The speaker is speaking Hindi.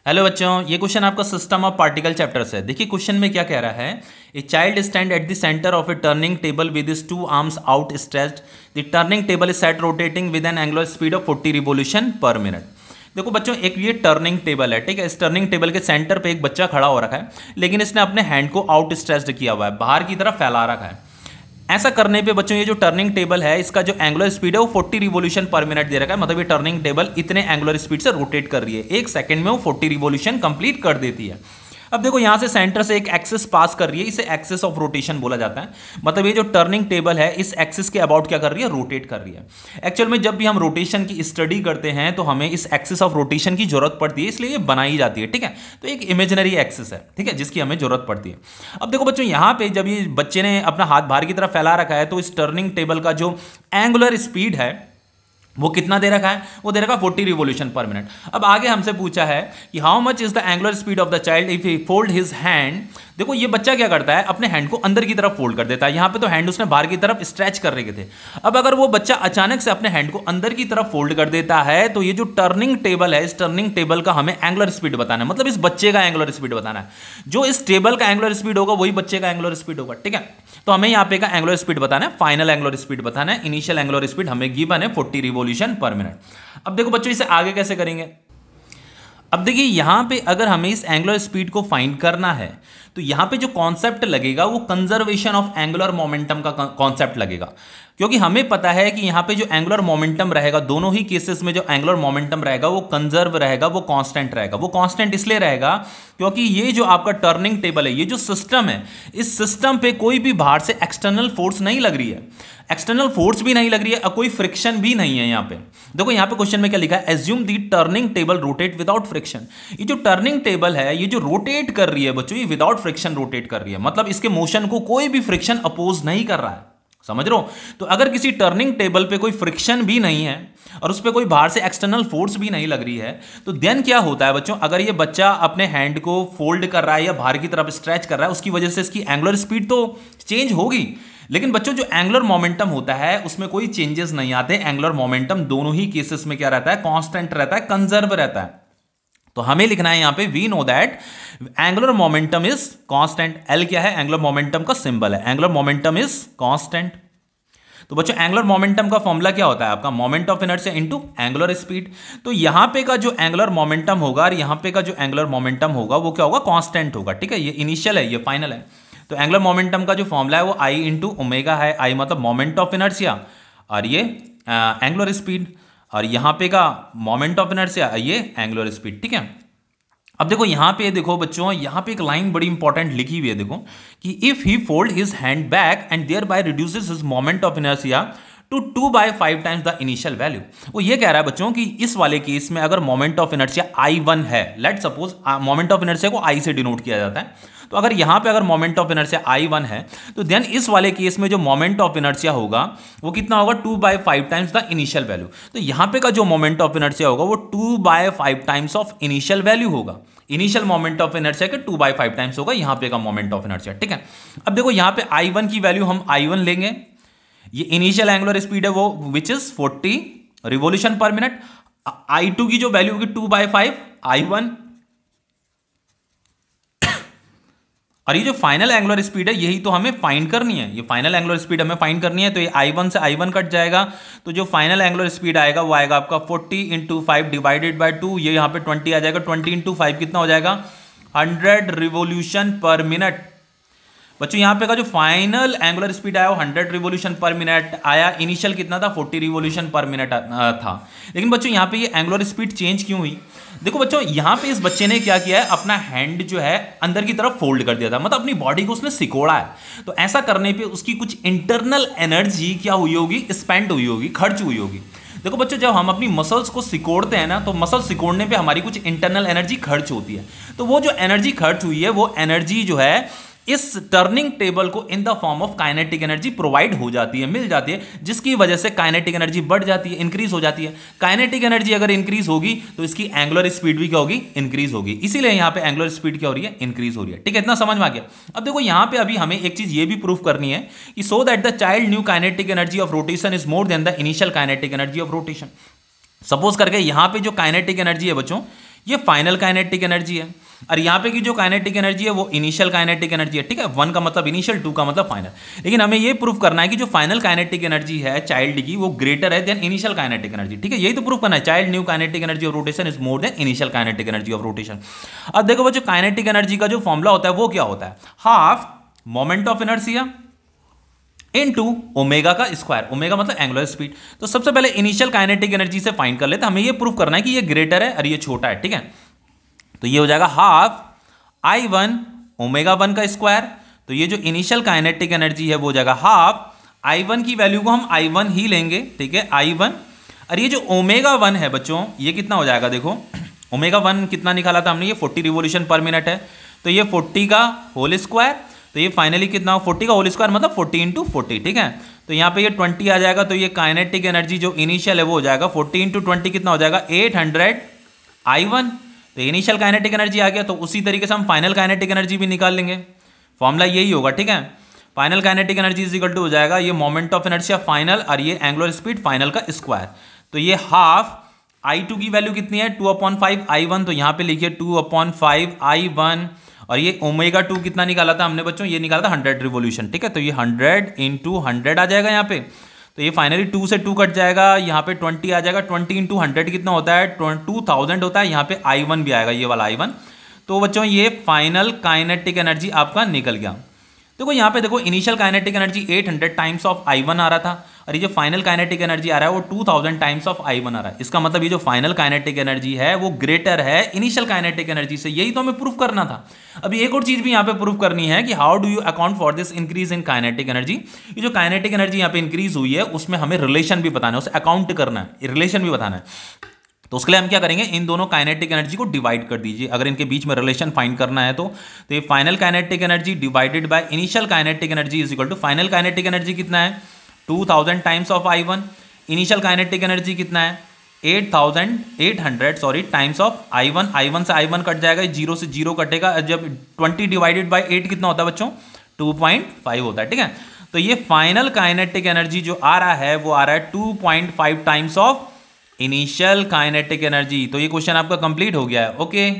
हेलो बच्चों, ये क्वेश्चन आपका सिस्टम ऑफ पार्टिकल चैप्टर से है। देखिए क्वेश्चन में क्या कह रहा है। A child stand at the centre of a turning table with his two arms out stretched. The turning table is set rotating with an angular speed of 40 revolution per minute. देखो बच्चों, एक ये टर्निंग टेबल है, ठीक है। इस टर्निंग टेबल के सेंटर पे एक बच्चा खड़ा हो रखा है, लेकिन इसने अपने हैंड को आउट स्ट्रेच्ड किया हुआ है, बाहर की तरफ फैला रखा है। ऐसा करने पे बच्चों ये जो टर्निंग टेबल है, इसका जो एंगुलर स्पीड है वो 40 रिवोल्यूशन पर मिनट दे रखा है। मतलब ये टर्निंग टेबल इतने एंगुलर स्पीड से रोटेट कर रही है, एक सेकंड में वो 40 रिवोल्यूशन कंप्लीट कर देती है। अब देखो यहां से सेंटर से एक एक्सिस पास कर रही है, इसे एक्सिस ऑफ रोटेशन बोला जाता है। मतलब ये जो टर्निंग टेबल है इस एक्सिस के अबाउट क्या कर रही है, रोटेट कर रही है। एक्चुअल में जब भी हम रोटेशन की स्टडी करते हैं तो हमें इस एक्सिस ऑफ रोटेशन की जरूरत पड़ती है, इसलिए ये बनाई जाती है, ठीक है। तो एक इमेजिनरी एक्सिस है, ठीक है, जिसकी हमें जरूरत पड़ती है। अब देखो बच्चों, यहां पे जब ये बच्चे ने अपना हाथ बाहर की तरफ फैला रखा है तो इस टर्निंग टेबल का जो एंगुलर स्पीड है वो कितना दे रखा है, वो दे रखा 40 रिवोल्यूशन पर मिनट। अब आगे हमसे पूछा है कि how much is the angular speed of the child if he fold his hand. देखो ये बच्चा क्या करता है, अपने हैंड को अंदर की तरफ फोल्ड कर देता है। यहां पे तो हैंड उसने बाहर की तरफ स्ट्रेच कर रखे थे। अब अगर वो बच्चा अचानक से अपने हैंड को अंदर की तरफ फोल्ड कर देता है तो ये जो टर्निंग टेबल है, इस टर्निंग टेबल का हमें एंगुलर स्पीड बताना है। मतलब इस बच्चे का एंगुलर स्पीड बताना है। जो इस टेबल का एंगुलर स्पीड होगा वही बच्चे का एंगुलर स्पीड होगा, ठीक है। तो हमें यहाँ पे का एंगुलर स्पीड बताना है, फाइनल एंगुलर स्पीड बताना है। इनिशियल एंगुलर स्पीड हमें गिवन है 40 रिवोल्यूशन पर मिनट। अब देखो बच्चों, इसे आगे कैसे करेंगे। अब देखिए यहां पे अगर हमें इस एंगुलर स्पीड को फाइंड करना है तो यहां पे जो कॉन्सेप्ट लगेगा वो कंजर्वेशन ऑफ एंगुलर मोमेंटम का कॉन्सेप्ट लगेगा। क्योंकि हमें पता है कि यहां पे जो एंगुलर मोमेंटम रहेगा, दोनों ही केसेस में जो एंगुलर मोमेंटम रहेगा वो कंजर्व रहेगा, वो कांस्टेंट रहेगा। वो कांस्टेंट इसलिए रहेगा क्योंकि ये जो आपका टर्निंग टेबल है, ये जो सिस्टम है, इस सिस्टम पे कोई भी बाहर से एक्सटर्नल फोर्स नहीं लग रही है, एक्सटर्नल फोर्स भी नहीं लग रही है और कोई फ्रिक्शन भी नहीं है। यहां पे देखो, यहां पे क्वेश्चन में क्या लिखा है, assume the turning table rotate without friction. ये जो टर्निंग टेबल है, ये जो रोटेट कर रही है बच्चों, ये विदाउट फ्रिक्शन रोटेट कर रही है। मतलब इसके मोशन को कोई भी फ्रिक्शन अपोज नहीं कर रहा है, समझ रहे हो। तो अगर किसी टर्निंग टेबल पे कोई फ्रिक्शन भी नहीं है और उस पर कोई बाहर से एक्सटर्नल फोर्स भी नहीं लग रही है तो देन क्या होता है बच्चों, अगर ये बच्चा अपने हैंड को फोल्ड कर रहा है या बाहर की तरफ स्ट्रेच कर रहा है, उसकी वजह से इसकी एंगुलर स्पीड तो चेंज होगी, लेकिन बच्चों जो एंगुलर मोमेंटम होता है उसमें कोई चेंजेस नहीं आते। एंगुलर मोमेंटम दोनों ही केसेस में क्या रहता है, कांस्टेंट रहता है, कंजर्व रहता है। तो हमें लिखना है यहां पे we know that angular momentum is constant. L क्या है, एंगुलर मोमेंटम का सिंबल है। Angular momentum is constant. तो बच्चों एंगुलर मोमेंटम का फॉर्मूला क्या होता है आपका, moment of inertia into angular speed. तो यहां पे का जो एंगुलर मोमेंटम होगा और यहां पे का जो एंगुलर मोमेंटम होगा वो क्या होगा, कांस्टेंट होगा, ठीक है। ये इनिशियल है, ये फाइनल है। तो एंगुलर मोमेंटम का जो फॉर्मूला है वो आई इंटू ओमेगा है। आई मतलब मोमेंट ऑफ इनर्शिया और ये एंगुलर स्पीड, और यहां पे का मोमेंट ऑफ इनर्शिया, ये एंगुलर स्पीड, ठीक है। अब देखो यहां पे, देखो बच्चों यहां पे एक लाइन बड़ी इंपॉर्टेंट लिखी हुई है, देखो कि if he fold his hand back and thereby reduces his moment of inertia to 2/5 times the initial value. वो ये कह रहा है बच्चों कि इस वाले केस में अगर मोमेंट ऑफ इनर्शिया I1 है, let suppose moment of inertia को I से डिनोट किया जाता है, तो अगर यहां पे अगर मोमेंट ऑफ इनर्शिया I1 है तो देन इस वाले केस में जो मोमेंट ऑफ इनर्शिया होगा वो कितना होगा, 2/5 टाइम्स द इनिशियल वैल्यू। तो यहां पे का जो मोमेंट ऑफ इनर्शिया होगा वो 2/5 टाइम्स ऑफ इनिशियल वैल्यू होगा। इनिशियल मोमेंट ऑफ इनर्शिया के 2/5 टाइम्स होगा यहां पे का मोमेंट ऑफ इनर्शिया, ठीक है। अब देखो यहां पे I1 की वैल्यू हम I1 लेंगे, ये इनिशियल एंगुलर स्पीड है वो which is 40 revolution per minute. I2 की जो वैल्यू होगी 2/5 I1, और ये जो फाइनल एंगुलर स्पीड है यही तो हमें फाइंड करनी है। ये फाइनल एंगुलर स्पीड हमें फाइंड करनी है। तो ये I1 से I1 कट जाएगा, तो जो फाइनल एंगुलर स्पीड आएगा वो आएगा आपका 40 × 5 डिवाइडेड बाय 2। ये यहाँ पे 20 आ जाएगा। 20 × 5 कितना हो जाएगा, 100 रिवोल्यूशन पर मिनट। बच्चों यहाँ पे का जो फाइनल एंगुलर स्पीड आया वो 100 रिवोल्यूशन पर मिनट आया। इनिशियल कितना था, 40 रिवोल्यूशन पर मिनट था। लेकिन बच्चों यहाँ पे ये एंगुलर स्पीड चेंज क्यों हुई। देखो बच्चों यहाँ पे इस बच्चे ने क्या किया है, अपना हैंड जो है अंदर की तरफ फोल्ड कर दिया था, मतलब अपनी बॉडी को उसने सिकोड़ा है। तो ऐसा करने पे उसकी कुछ इंटरनल एनर्जी क्या हुई होगी, स्पेंड हुई होगी, खर्च हुई होगी। देखो बच्चों जब हम अपनी मसल्स को सिकोड़ते हैं ना, तो मसल सिकोड़ने पे हमारी कुछ इंटरनल एनर्जी खर्च होती है। तो वो जो एनर्जी खर्च हुई है वो एनर्जी जो है इस टर्निंग टेबल को in the form of kinetic energy provide हो जाती है, मिल जाती है, जिसकी वजह से काइनेटिक एनर्जी बढ़ जाती है, इंक्रीज हो जाती है। काइनेटिक एनर्जी अगर इंक्रीज होगी तो इसकी एंगुलर स्पीड भी क्या होगी, इंक्रीज होगी। इसीलिए यहां पे एंगुलर स्पीड क्या हो रही है, इंक्रीज हो रही है, ठीक है। इतना समझ में आ गया। अब देखो यहां पे अभी हमें एक चीज ये भी प्रूफ करनी है कि so that the child new kinetic energy of rotation is more than the initial kinetic energy of rotation. Suppose करके यहां पे जो काइनेटिक एनर्जी है बच्चों, ये फाइनल काइनेटिक एनर्जी है, और यहाँ पे की जो काइनेटिक एनर्जी है वो इनिशियल काइनेटिक एनर्जी है, ठीक है। 1 का मतलब इनिशियल, 2 का मतलब फाइनल। लेकिन हमें ये प्रूफ करना है कि जो फाइनल काइनेटिक एनर्जी है चाइल्ड की वो ग्रेटर है देन इनिशियल काइनेटिक एनर्जी, ठीक है। यही तो प्रूफ करना है, child new kinetic energy of rotation is more than initial kinetic energy of rotation. अब देखो बच्चों, काइनेटिक एनर्जी का जो फॉर्मूला होता है वो क्या होता है, half moment of inertia into omega का स्क्वायर, ओमेगा मतलब एंगुलर स्पीड। तो सबसे पहले इनिशियल काइनेटिक एनर्जी से फाइंड कर लेते हैं, हमें ये प्रूफ करना है कि ये ग्रेटर है और ये छोटा है, ठीक है। तो ये हो जाएगा हाफ I1 ओमेगा 1 का स्क्वायर। तो ये जो इनिशियल काइनेटिक एनर्जी है वो हो जाएगा हाफ I1 की वैल्यू को हम I1 ही लेंगे, ठीक है, I1। और ये जो ओमेगा 1 है बच्चों, ये कितना हो जाएगा, देखो ओमेगा 1 कितना निकाला था हमने, ये 40 रिवोल्यूशन पर मिनट है। तो ये 40 का होल स्क्वायर, तो ये फाइनली कितना हो, 40 का होल स्क्वायर मतलब 40 इंटू 40, ठीक है। तो यहाँ पे ये 20 आ जाएगा। तो ये काइनेटिक एनर्जी जो इनिशियल है वो हो जाएगा 40 इंटू 20 कितना हो जाएगा, 800 I1। तो इनिशियल काइनेटिक एनर्जी आ गया। तो उसी तरीके से हम फाइनल काइनेटिक एनर्जी भी निकाल लेंगे, फॉर्मूला यही होगा, ठीक है। Final kinetic energy is equal to हो जाएगा ये मोमेंट ऑफ इनर्शिया फाइनल और ये एंगुलर स्पीड फाइनल का स्क्वायर। तो ये हाफ I2 की वैल्यू कितनी है, 2/5 I1। तो यहाँ पे लिखिए 2/5 I1। और ये ओमेगा 2 कितना निकाला था हमने बच्चों, ये निकाला था 100 रिवोल्यूशन, ठीक है। तो ये 100 इंटू 100 आ जाएगा यहाँ पे। तो ये फाइनली 2 से 2 कट जाएगा, यहाँ पे 20 आ जाएगा। 20 इंटू 100 कितना होता है, 2000 होता है। यहाँ पे I1 भी आएगा, ये वाला I1। तो बच्चों ये फाइनल काइनेटिक एनर्जी आपका निकल गया। देखो यहाँ पे देखो, initial kinetic energy 800 times of I1 आ रहा था, और ये जो फाइनल काइनेटिक एनर्जी आ रहा है वो 2000 टाइम्स ऑफ I1 आ रहा है। इसका मतलब ये जो फाइनल काइनेटिक एनर्जी है वो ग्रेटर है इनिशियल काइनेटिक एनर्जी से। यही तो हमें प्रूफ करना था। अभी एक और चीज भी यहाँ पे प्रूफ करनी है कि how do you account for this increase in kinetic energy. ये जो काइनेटिक एनर्जी यहाँ पे इंक्रीज हुई है उसमें हमें रिलेशन भी बताना है, उसे अकाउंट करना है, रिलेशन भी बताना है। तो उसके लिए हम क्या करेंगे, इन दोनों काइनेटिक एनर्जी को डिवाइड कर दीजिए, अगर इनके बीच में रिलेशन फाइंड करना है तो ये final kinetic energy divided by initial kinetic energy is equal to, final kinetic energy कितना है 2000 times of I1, initial kinetic energy कितना है 800 टाइम्स ऑफ I1। I1 से I1 कट जाएगा, 0 से 0 कटेगा, जब 20 डिवाइडेड बाय 8 कितना होता है बच्चों, 2.5 होता है, ठीक है। तो ये फाइनल काइनेटिक एनर्जी जो आ रहा है वो आ रहा है 2.5 times of initial kinetic energy. तो ये क्वेश्चन आपका कंप्लीट हो गया है, ओके।